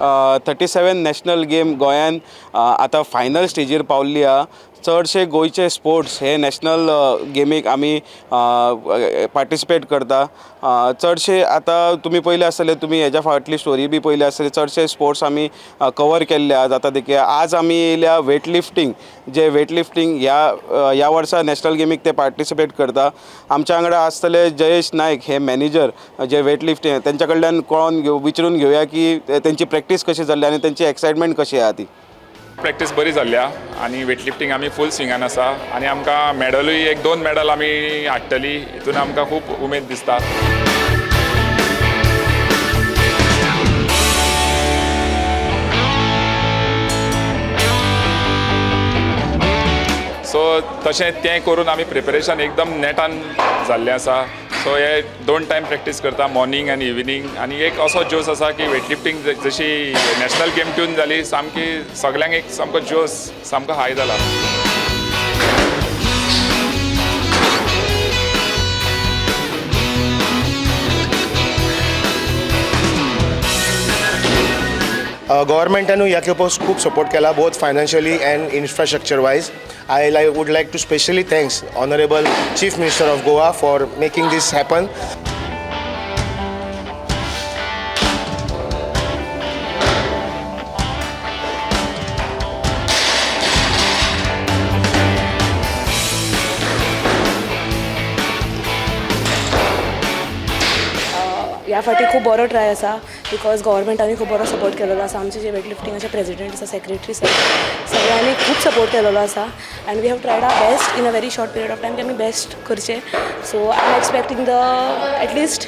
37 national game गोंयान आतां final स्टेजीर पावल्ली आहा. चडशे गोंयचे स्पोर्ट्स हे नॅशनल गेमीक आमी पार्टिसिपेट करता. चडशे आतां तुमी पयले आसतले, तुमी हेज्या फाटली स्टोरी बी पयली आसतली, चडशे स्पोर्ट्स आमी कवर केल्ले आहा. जाता देखीक आज आमी येयल्या वेट लिफ्टिंग, जे वेट लिफ्टिंग ह्या वर्सा नॅशनल गेमीक ते पार्टिसिपेट करता. आमच्या वांगडा आसतले जयेश नायक, हे मॅनेजर जे वेट लिफ्टिंग, तेंच्या कडल्यान विचारून घेवया की तेंची प्रॅक्टीस कशी जाल्ली आनी तेंची एक्सायटमेंट कशी आहा ती. प्रॅक्टीस बरी जाल्ल्या आनी वेट लिफ्टिंग आमी फूल स्विंगान आसा आनी आमकां मॅडलूय 1-2 मॅडल आमी हाडटली, हितून आमकां खूब उमेद दिसता. सो तशें तें करून आमी प्रिपरेशन एकदम नेटान जाल्लें आसा. सो हे 2 टायम प्रॅक्टीस करता, मॉर्निंग आनी इवनिंग. आनी एक असो जोश आसा की वेट लिफ्टिंग जशी नॅशनल गेम ट्यून जाली, सामकी सगल्यांक एक सामको जोश सामको हाय जाला. गव्हर्मेंटानूय ह्या खेपो खूब सपोर्ट केला, both financially and infrastructure wise. I would like to specially thanks Honorable Chief Minister of Goa for making this happen. ह्या फाटी खूब बरो ट्राय आसा, बिकॉज गव्हर्मेंटानी खूब बरो सपोर्ट केलेलो आसा. आमचे जे वेट लिफ्टिंगाचे प्रेजिडेंट आसा, सेक्रेटरी सगळ्यांनी खूब सपोर्ट केलेलो आसा. And we have tried our best in a very short period of time की आमी बेस्ट करचे. So I am expecting the at least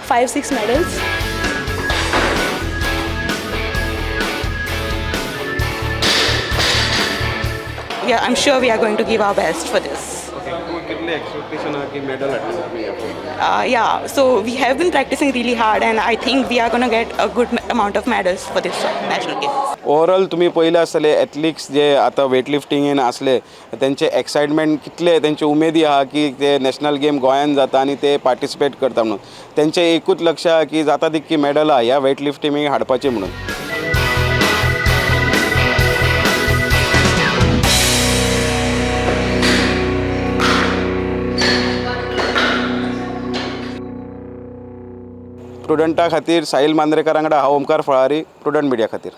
5-6 medals. Yeah, I'm sure we are going to give our best for this. कितले expectation आहा की medal Yeah, so we have been practicing really hard and I think we are going to get a good amount of medals for this national games. Overall तुमी पयले आसतले athletes जे आतां weight लिफ्टिंगेन आसले, तेंचे एक्सायटमेंट कितले, तेंचे उमेदी आहा की ते नॅशनल गेम गोंयान जाता आनी ते पार्टिसिपेट करता म्हणून. तेंचे एकूच लक्ष आहा की जाता तितकी मेडलां ह्या वेट लिफ्टिंगेक हाडपाची म्हणून. प्रुडंटा खातीर साहिल मांद्रेकार वांगडा हांव ओमकार फळारी, प्रुडंट मिडिया खातीर.